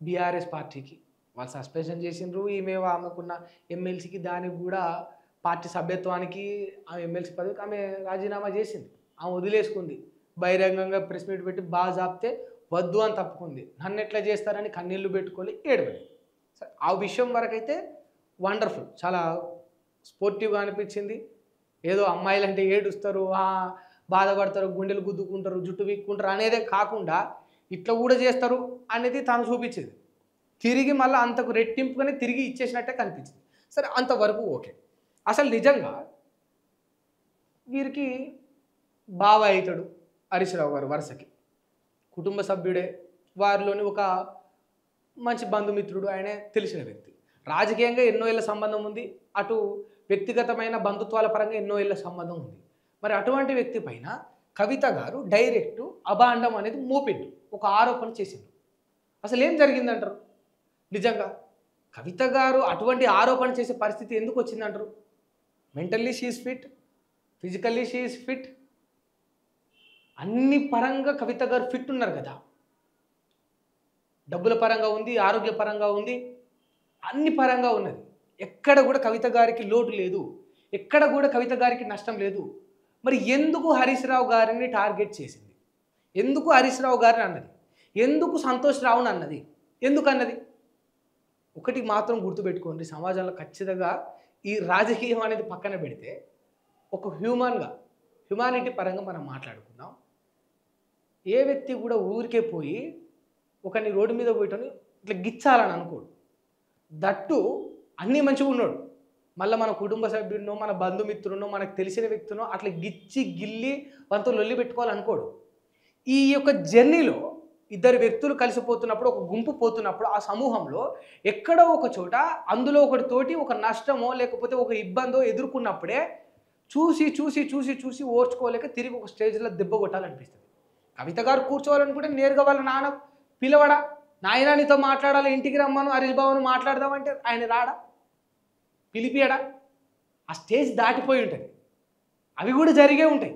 BRS పార్టీకి వాళ్ళు suspension చేసిండ్రు. ఈమె ఆమెకున్న ఎమ్మెల్సీకి దానికి కూడా పార్టీ సభ్యత్వానికి ఆమె ఎమ్మెల్సీ పదవికి ఆమె రాజీనామా చేసింది. ఆమె వదిలేసుకుంది. బహిరంగంగా ప్రెస్ మీట్ పెట్టి బాజాప్తే వద్దు అని తప్పుకుంది. నన్ను ఎట్లా చేస్తారని కన్నీళ్లు పెట్టుకొని ఏడవలేదు. ఆ విషయం వరకైతే వండర్ఫుల్, చాలా స్పోర్టివ్గా అనిపించింది. ఏదో అమ్మాయిలు అంటే ఏడుస్తారు, బాధపడతారు, గుండెలు గుద్దుకుంటారు, జుట్టు వీక్కుంటారు అనేదే కాకుండా ఇట్లా కూడా చేస్తారు అనేది తాను చూపించేది. తిరిగి మళ్ళీ అంతకు రెట్టింపుగానే తిరిగి ఇచ్చేసినట్టే కనిపించింది. సరే, అంతవరకు ఓకే. అసలు నిజంగా వీరికి బావ అవుతాడు హరీష్ రావు గారు, వరుసకి కుటుంబ సభ్యుడే, వారిలోని ఒక మంచి బంధుమిత్రుడు, ఆయనే తెలిసిన వ్యక్తి. రాజకీయంగా ఎన్నో ఏళ్ళ సంబంధం ఉంది, అటు వ్యక్తిగతమైన బంధుత్వాల పరంగా ఎన్నో ఏళ్ళ సంబంధం ఉంది. మరి అటువంటి వ్యక్తి పైన కవిత గారు డైరెక్టు అభాండం అనేది మోపిండు, ఒక ఆరోపణ చేసిండు. అసలు ఏం జరిగిందంటారు? నిజంగా కవిత గారు అటువంటి ఆరోపణ చేసే పరిస్థితి ఎందుకు వచ్చిందంటారు? Mentally she's fit, physically she's fit, అన్ని పరంగా కవిత గారు ఫిట్ ఉన్నారు కదా. డబ్బుల పరంగా ఉంది, ఆరోగ్య పరంగా ఉంది, అన్ని పరంగా ఉన్నది. ఎక్కడ కూడా కవిత గారికి లోటు లేదు, ఎక్కడ కూడా కవిత గారికి నష్టం లేదు. మరి ఎందుకు హరీష్ రావు గారిని టార్గెట్ చేసింది? ఎందుకు హరీష్ రావు గారిని అన్నది? ఎందుకు సంతోష్ రావుని అన్నది? ఎందుకు అన్నది? ఒకటి మాత్రం గుర్తుపెట్టుకోండి, సమాజంలో ఖచ్చితంగా ఈ రాజకీయం అనేది పక్కన పెడితే ఒక హ్యూమానిటీ పరంగా మనం మాట్లాడుకుందాం. ఏ వ్యక్తి కూడా ఊరికే పోయి ఒకరిని రోడ్డు మీద పోయటని ఇట్లా గిచ్చాలని అనుకోడు. దట్టు అన్నీ మంచిగా ఉన్నాడు, మళ్ళీ మన కుటుంబ సభ్యుడినో మన బంధుమిత్రునో మనకు తెలిసిన వ్యక్తినో అట్లా గిచ్చి గిల్లి వాళ్ళతో లొల్లి పెట్టుకోవాలనుకోడు. ఈ యొక్క జర్నీలో ఇద్దరు వ్యక్తులు కలిసిపోతున్నప్పుడు, ఒక గుంపు పోతున్నప్పుడు, ఆ సమూహంలో ఎక్కడో ఒక చోట అందులో ఒకటితోటి ఒక నష్టమో లేకపోతే ఒక ఇబ్బందో ఎదుర్కొన్నప్పుడే చూసి చూసి చూసి చూసి ఓర్చుకోలేక తిరిగి ఒక స్టేజ్లో దెబ్బ కొట్టాలనిపిస్తుంది. కవిత గారు కూర్చోవాలనుకుంటే నేరుగా వాళ్ళ నాన్న పిలవడా, నాయన నీతో మాట్లాడాలి, ఇంటికి రమ్మను, హరీష్ బాబును మాట్లాడదామంటే ఆయన రాడా, పిలిపియడా? ఆ స్టేజ్ దాటిపోయి ఉంటుంది. అవి కూడా జరిగే ఉంటాయి,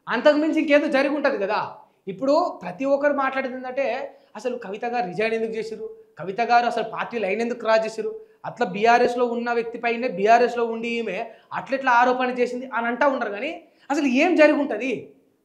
అంతకుమించి ఇంకేదో జరిగి ఉంటుంది కదా. ఇప్పుడు ప్రతి ఒక్కరు మాట్లాడేది ఏంటంటే అసలు కవిత గారు రిజైన్ ఎందుకు చేశారు, కవిత గారు అసలు పార్టీ లైన్ ఎందుకు క్రాస్ చేశారు, అట్లా బీఆర్ఎస్లో ఉన్న వ్యక్తి పైనే బీఆర్ఎస్లో ఉండి ఈమె అట్లెట్లా ఆరోపణ చేసింది అని అంటూ ఉండరు. కానీ అసలు ఏం జరిగి ఉంటుంది?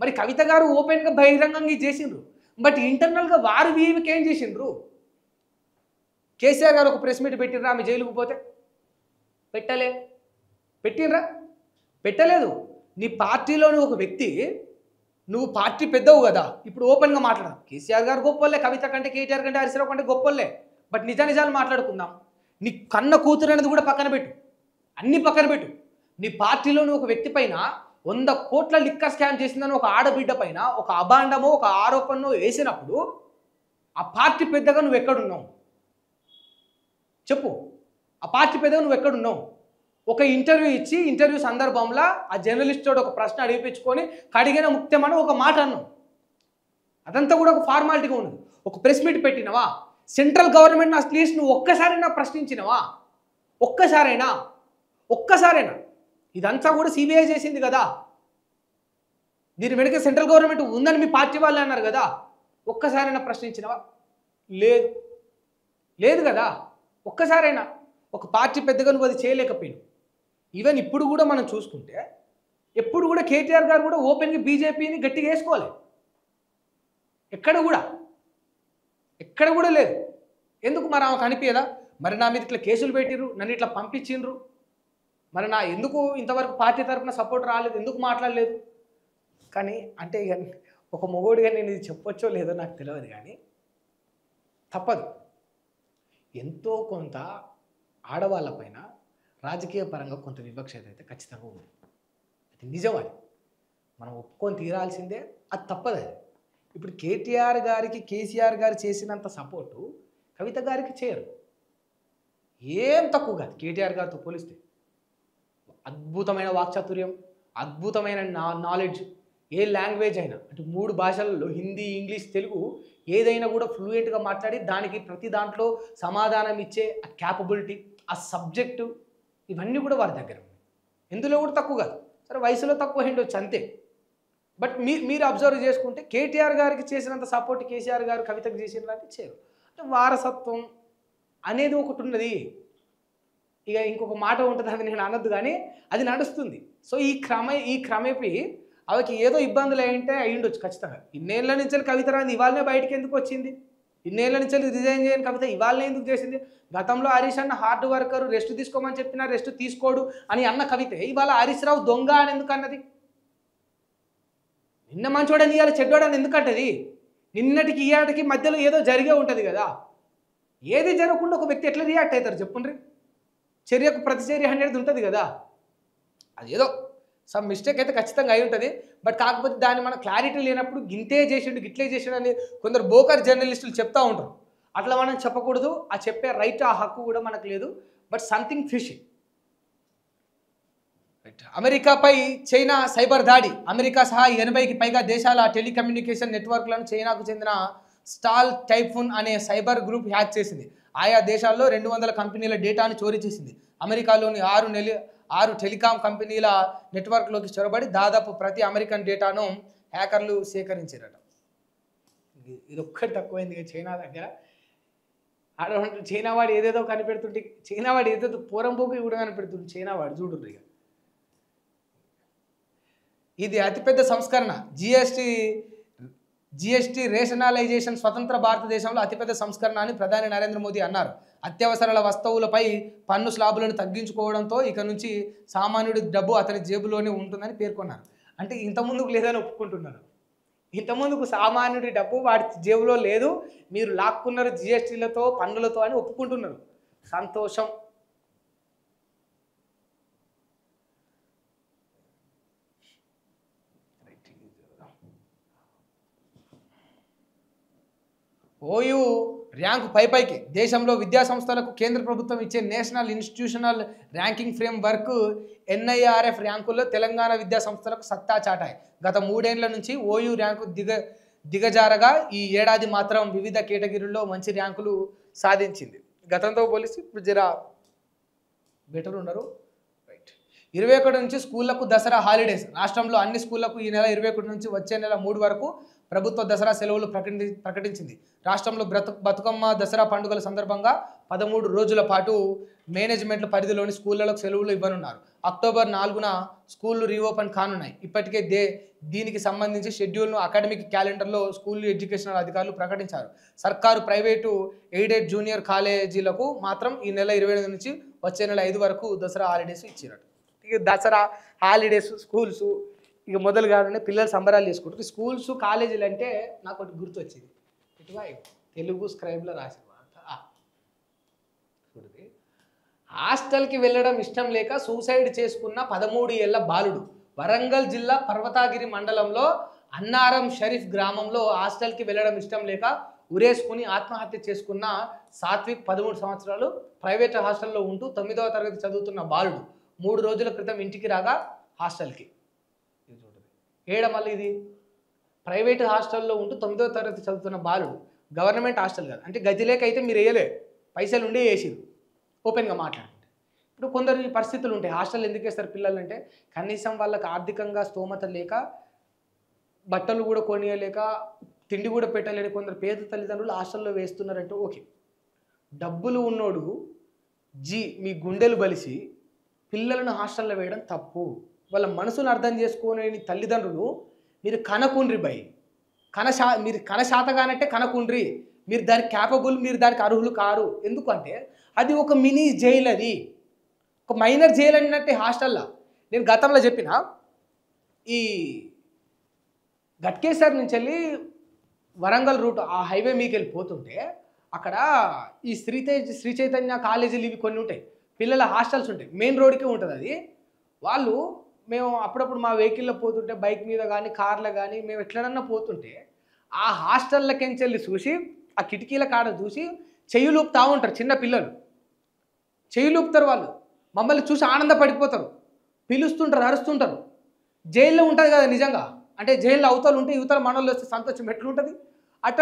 మరి కవిత గారు ఓపెన్గా బహిరంగంగా చేసిండ్రు, బట్ ఇంటర్నల్గా వారు వీరికి ఏం చేసిండ్రు? కేసీఆర్ గారు ఒక ప్రెస్ మీట్ పెట్టినరా ఆమె జైలుకు పోతే? పెట్టినరా? పెట్టలేదు. నీ పార్టీలోని ఒక వ్యక్తి, నువ్వు పార్టీ పెద్దవు కదా, ఇప్పుడు ఓపెన్గా మాట్లాడదు. కేసీఆర్ గారు గొప్పలే, కవిత కంటే కేటీఆర్ కంటే హరీష్ రావు కంటే గొప్పలే, బట్ నిజాలు మాట్లాడుకుందాం. నీ కన్న కూతురు అనేది కూడా పక్కన పెట్టు, అన్ని పక్కన పెట్టు. నీ పార్టీలోని ఒక వ్యక్తి పైన 100 కోట్ల లిక్కర్ స్కామ్ చేసిందని ఒక ఆడబిడ్డ పైన ఒక అభాండమో ఒక ఆరోపణను వేసినప్పుడు ఆ పార్టీ పెద్దగా నువ్వు ఎక్కడున్నావు చెప్పు? ఆ పార్టీ పెద్దగా నువ్వు ఎక్కడున్నావు? ఒక ఇంటర్వ్యూ ఇచ్చి ఇంటర్వ్యూ సందర్భంలో ఆ జర్నలిస్ట్ తోడు ఒక ప్రశ్న అడిగించుకొని కడిగిన ముక్తమని ఒక మాట అన్నావు. అదంతా కూడా ఒక ఫార్మాలిటీగా ఉన్నది. ఒక ప్రెస్ మీట్ పెట్టినవా? సెంట్రల్ గవర్నమెంట్ అట్లీస్ట్ నువ్వు ఒక్కసారైనా ప్రశ్నించినవా? ఒక్కసారైనా? ఇదంతా కూడా సిబిఐ చేసింది కదా. దీని వెనుక సెంట్రల్ గవర్నమెంట్ ఉందని మీ పార్టీ వాళ్ళే అన్నారు కదా. ఒక్కసారైనా ప్రశ్నించినవా? లేదు కదా. ఒక్కసారైనా ఒక పార్టీ పెద్దగా నువ్వు అది చేయలేకపోయినావు. ఈవెన్ ఇప్పుడు కూడా మనం చూసుకుంటే ఎప్పుడు కూడా కేటీఆర్ గారు కూడా ఓపెన్గా బీజేపీని గట్టిగా వేసుకోవాలి. ఎక్కడ కూడా లేదు. ఎందుకు మరి ఆమెకు అనిపించదా? మరి నా మీద ఇట్లా కేసులు పెట్టిర్రు, నన్ను ఇట్లా పంపించిండ్రు, మరి నా ఎందుకు ఇంతవరకు పార్టీ తరఫున సపోర్ట్ రాలేదు, ఎందుకు మాట్లాడలేదు? కానీ అంటే ఒక మొగోడిగా నేను ఇది చెప్పొచ్చో లేదో నాకు తెలియదు, కానీ తప్పదు. ఎంతో కొంత ఆడవాళ్ళ పైన రాజకీయ పరంగా కొంత వివక్షత అయితే ఖచ్చితంగా ఉంది. అది నిజం, అది మనం ఒప్పుకొని తీరాల్సిందే, అది తప్పదు. అది ఇప్పుడు కేటీఆర్ గారికి కేసీఆర్ గారు చేసినంత సపోర్టు కవిత గారికి చేయరు. ఏం తక్కువ కాదు కేటీఆర్ గారితో పోలిస్తే. అద్భుతమైన వాక్చాతుర్యం, అద్భుతమైన నాలెడ్జ్, ఏ లాంగ్వేజ్ అయినా అంటే 3 భాషలలో హిందీ, ఇంగ్లీష్, తెలుగు ఏదైనా కూడా ఫ్లూయెంట్గా మాట్లాడి దానికి ప్రతి దాంట్లో సమాధానం ఇచ్చే ఆ క్యాపబిలిటీ, ఆ సబ్జెక్టు, ఇవన్నీ కూడా వారి దగ్గర ఉన్నాయి. ఎందులో కూడా తక్కువ కాదు. సరే వయసులో తక్కువ ఉండొచ్చు అంతే. బట్ మీరు అబ్జర్వ్ చేసుకుంటే కేటీఆర్ గారికి చేసినంత సపోర్ట్ కేసీఆర్ గారు కవితకు చేసినట్టు చేయరు. వారసత్వం అనేది ఒకటి ఉన్నది. ఇక ఇంకొక మాట ఉంటుంది, అది నేను అనొద్దు కానీ అది నడుస్తుంది. సో ఈ క్రమేపీ ఆమెకి ఏదో ఇబ్బందులు అయింటే అయ్యుండొచ్చు ఖచ్చితంగా. ఇన్నేళ్ల నుంచి కవిత రాంది ఇవాళనే బయటికి ఎందుకు వచ్చింది? ఇన్నేళ్ల నుంచి రిజైన్ చేయని కవిత ఇవాళనే ఎందుకు చేసింది? గతంలో హరీష్ అన్న హార్డ్ వర్కర్, రెస్ట్ తీసుకోమని చెప్పినా రెస్ట్ తీసుకోడు అని అన్న కవితే ఇవాళ హరీష్ రావు దొంగ అని ఎందుకు అన్నది? నిన్న మంచోడని ఇవాళ చెడ్డోడని ఎందుకంటది? నిన్నటికి ఇయాటికి మధ్యలో ఏదో జరిగే ఉంటుంది కదా. ఏది జరగకుండా ఒక వ్యక్తి ఎట్లా రియాక్ట్ అవుతారు చెప్పండి? చర్యకు ప్రతిచర్య అనేది ఉంటుంది కదా. అది ఏదో సమ్ మిస్టేక్ అయితే ఖచ్చితంగా అయి ఉంటుంది. బట్ కాకపోతే దాన్ని మన క్లారిటీ లేనప్పుడు గింతే చేసిండు గిట్లే చేసిండు అని కొందరు బోకర్ జర్నలిస్టులు చెప్తూ ఉంటారు. అట్లా మనం చెప్పకూడదు. ఆ చెప్పే రైట్, ఆ హక్కు కూడా మనకు లేదు. But something fishing. అమెరికాపై చైనా సైబర్ దాడి. అమెరికా సహా 80కి పైగా దేశాల టెలికమ్యూనికేషన్ నెట్వర్క్లను చైనాకు చెందిన స్టాల్ టైఫూన్ అనే సైబర్ గ్రూప్ హ్యాక్ చేసింది. ఆయా దేశాల్లో 200 కంపెనీల డేటాను చోరీ చేసింది. అమెరికాలోని 6 టెలికాం కంపెనీల నెట్వర్క్లోకి చొరబడి దాదాపు ప్రతి అమెరికన్ డేటాను హ్యాకర్లు సేకరించారట. ఇది ఒక్కటి తక్కువైంది చైనా దగ్గర. చైనా వాడు ఏదేదో కనిపెడుతుంటే, చైనా వాడు ఏదేదో పోరంపోకి కూడా కనిపెడుతుంది చైనా వాడు. చూడు ఇక ఇది అతిపెద్ద సంస్కరణ. జిఎస్టీ రేషనలైజేషన్ స్వతంత్ర భారతదేశంలో అతిపెద్ద సంస్కరణ అని ప్రధాని నరేంద్ర మోదీ అన్నారు. అత్యవసరాల వస్తువులపై పన్ను స్లాబులను తగ్గించుకోవడంతో ఇక నుంచి సామాన్యుడి డబ్బు అతని జేబులోనే ఉంటుందని పేర్కొన్నారు. అంటే ఇంతకుముందుకు లేదని ఒప్పుకుంటున్నారు. ఇంతకుముందుకు సామాన్యుడి డబ్బు వాడి జేబులో లేదు, మీరు లాక్కున్నారు జిఎస్టీలతో పన్నులతో అని ఒప్పుకుంటున్నారు. సంతోషం. ఓయూ ర్యాంకు పైకి. దేశంలో విద్యాసంస్థలకు కేంద్ర ప్రభుత్వం ఇచ్చే national institutional ranking framework NIRF ర్యాంకుల్లో తెలంగాణ విద్యాసంస్థలకు సత్తా చాటాయి. గత 3 ఏళ్ల నుంచి ఓయూ ర్యాంకు దిగజారగా ఈ ఏడాది మాత్రం వివిధ కేటగిరీల్లో మంచి ర్యాంకులు సాధించింది. గతంతో పోలిసి ఇప్పుడు జరా బెటర్ ఉన్నారు. రైట్. 21 నుంచి స్కూళ్లకు దసరా హాలిడేస్. రాష్ట్రంలో అన్ని స్కూళ్లకు ఈ నెల 21 నుంచి వచ్చే నెల 3 వరకు ప్రభుత్వ దసరా సెలవులు ప్రకటించింది. రాష్ట్రంలో బతుకమ్మ దసరా పండుగల సందర్భంగా 13 రోజుల పాటు మేనేజ్మెంట్ల పరిధిలోని స్కూళ్లకు సెలవులు ఇవ్వనున్నారు. అక్టోబర్ 4న స్కూళ్లు రీఓపెన్ కానున్నాయి. ఇప్పటికే దీనికి సంబంధించి షెడ్యూల్ను అకాడమిక్ క్యాలెండర్లో స్కూల్ ఎడ్యుకేషనల్ అధికారులు ప్రకటించారు. సర్కారు, ప్రైవేటు, ఎయిడెడ్ జూనియర్ కాలేజీలకు మాత్రం ఈ నెల 28 నుంచి వచ్చే నెల 5 వరకు దసరా హాలిడేస్ ఇచ్చినట్టు. ఇక దసరా హాలిడేస్ స్కూల్స్ ఇక మొదలు కాగానే పిల్లలు సంబరాలు చేసుకుంటారు. స్కూల్స్, కాలేజీలు అంటే నాకు ఒకటి గుర్తొచ్చింది. ఇటువా తెలుగు స్క్రైబ్లో రాసిన చూడండి. హాస్టల్కి వెళ్ళడం ఇష్టం లేక సూసైడ్ చేసుకున్న 13 ఏళ్ల బాలుడు. వరంగల్ జిల్లా పర్వతాగిరి మండలంలో అన్నారం షరీఫ్ గ్రామంలో హాస్టల్కి వెళ్ళడం ఇష్టం లేక ఉరేసుకుని ఆత్మహత్య చేసుకున్న సాత్విక్ 13 సంవత్సరాలు ప్రైవేట్ హాస్టల్లో ఉంటూ 9వ తరగతి చదువుతున్న బాలుడు 3 రోజుల క్రితం ఇంటికి రాగా హాస్టల్కి మళ్ళీ ఇది ప్రైవేట్ హాస్టల్లో ఉంటూ 9వ తరగతి చదువుతున్న బాలుడు. గవర్నమెంట్ హాస్టల్ కాదు. అంటే గదిలేక అయితే మీరు వేయలే, పైసలు ఉండి వేసిరు. ఓపెన్గా మాట్లాడండి. ఇప్పుడు కొందరు ఈ పరిస్థితులు ఉంటాయి. హాస్టల్ ఎందుకు వేస్తారు పిల్లలు అంటే కనీసం వాళ్ళకి ఆర్థికంగా స్తోమత లేక, బట్టలు కూడా కొనియలేక, తిండి కూడా పెట్టలేని కొందరు పేద తల్లిదండ్రులు హాస్టల్లో వేస్తున్నారంటే ఓకే. డబ్బులు ఉన్నోడు మీ గుండెలు బలిసి పిల్లలను హాస్టల్లో వేయడం తప్పు. వాళ్ళ మనసును అర్థం చేసుకోలేని తల్లిదండ్రులు మీరు కనకుండ్రి భయ్. మీరు కనశాతగానంటే కనకుండ్రి. మీరు దానికి క్యాపబుల్, మీరు దానికి అర్హులు కారు. ఎందుకంటే అది ఒక మినీ జైలు, అది ఒక మైనర్ జైలు అన్నట్టే హాస్టల్లో. నేను గతంలో చెప్పిన ఈ గట్కేసర్ నుంచి వెళ్ళి వరంగల్ రూట్ ఆ హైవే మీకు వెళ్ళిపోతుంటే అక్కడ ఈ శ్రీ చైతన్య కాలేజీలు ఇవి కొన్ని ఉంటాయి. పిల్లల హాస్టల్స్ ఉంటాయి. మెయిన్ రోడ్కే ఉంటుంది అది. వాళ్ళు మేము అప్పుడప్పుడు మా వెహికల్లో పోతుంటే బైక్ మీద కానీ కార్లో కానీ మేము ఎట్లనన్నా పోతుంటే ఆ హాస్టల్లకెంచెల్లి చూసి ఆ కిటికీల కాడ చూసి చెయ్యి లూపుతూ ఉంటారు. చిన్న పిల్లలు చెయ్యి లూపుతారు. వాళ్ళు మమ్మల్ని చూసి ఆనందపడిపోతారు, పిలుస్తుంటారు, అరుస్తుంటారు. జైల్లో ఉంటుంది కదా నిజంగా. అంటే జైల్లో అవతలు ఉంటే యువతలు మనోళ్ళు వస్తే సంతోషం ఎట్లుంటుంది.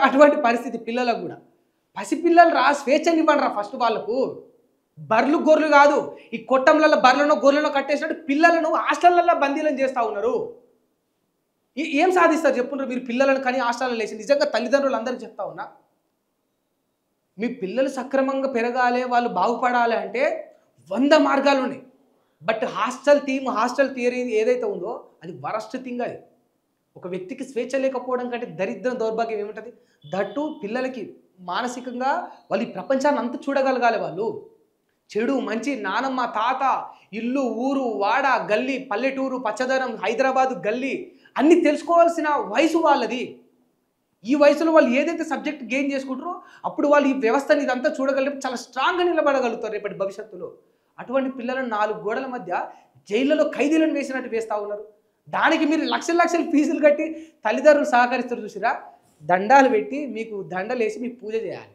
అటువంటి పరిస్థితి పిల్లలకు కూడా. పసిపిల్లలు స్వేచ్ఛనివ్వండి ఫస్ట్ వాళ్ళకు. బర్రెలు గొర్రెలు కాదు, ఈ కొట్టంలలో బర్రెలను గొర్రెలను కట్టేసినట్టు పిల్లలను హాస్టళ్లలో బందీలను చేస్తూ ఉన్నారు. ఏం సాధిస్తారు చెప్పుంటారు మీరు పిల్లలను కానీ హాస్టల్లో లేచి? నిజంగా తల్లిదండ్రులు అందరికీ చెప్తా ఉన్నా, మీ పిల్లలు సక్రమంగా పెరగాలి, వాళ్ళు బాగుపడాలి అంటే 100 మార్గాలు ఉన్నాయి. బట్ హాస్టల్ థియరీ ఏదైతే ఉందో అది వరస్ట్ థింగ్ అది. ఒక వ్యక్తికి స్వేచ్ఛ లేకపోవడం కంటే దరిద్రం, దౌర్భాగ్యం ఏముంటుంది? దట్టు పిల్లలకి మానసికంగా వాళ్ళు ఈ ప్రపంచాన్ని అంతా చూడగలగాలి. వాళ్ళు చెడు మంచి నానమ్మ తాత ఇల్లు ఊరు వాడ గల్లీ పల్లెటూరు పచ్చదనం హైదరాబాదు గల్లీ అన్నీ తెలుసుకోవాల్సిన వయసు వాళ్ళది. ఈ వయసులో వాళ్ళు ఏదైతే సబ్జెక్ట్ గెయిన్ చేసుకుంటారో అప్పుడు వాళ్ళు ఈ వ్యవస్థని ఇదంతా చూడగలిగి చాలా స్ట్రాంగ్గా నిలబడగలుగుతారు రేపటి భవిష్యత్తులో. అటువంటి పిల్లలను 4 గోడల మధ్య జైళ్ళలో ఖైదీలను వేసినట్టు వేస్తూ ఉన్నారు. దానికి మీరు లక్షల ఫీజులు కట్టి తల్లిదండ్రులు సహకరిస్తారు చూసిరా, దండాలు పెట్టి మీకు దండలేసి మీకు పూజ చేయాలి.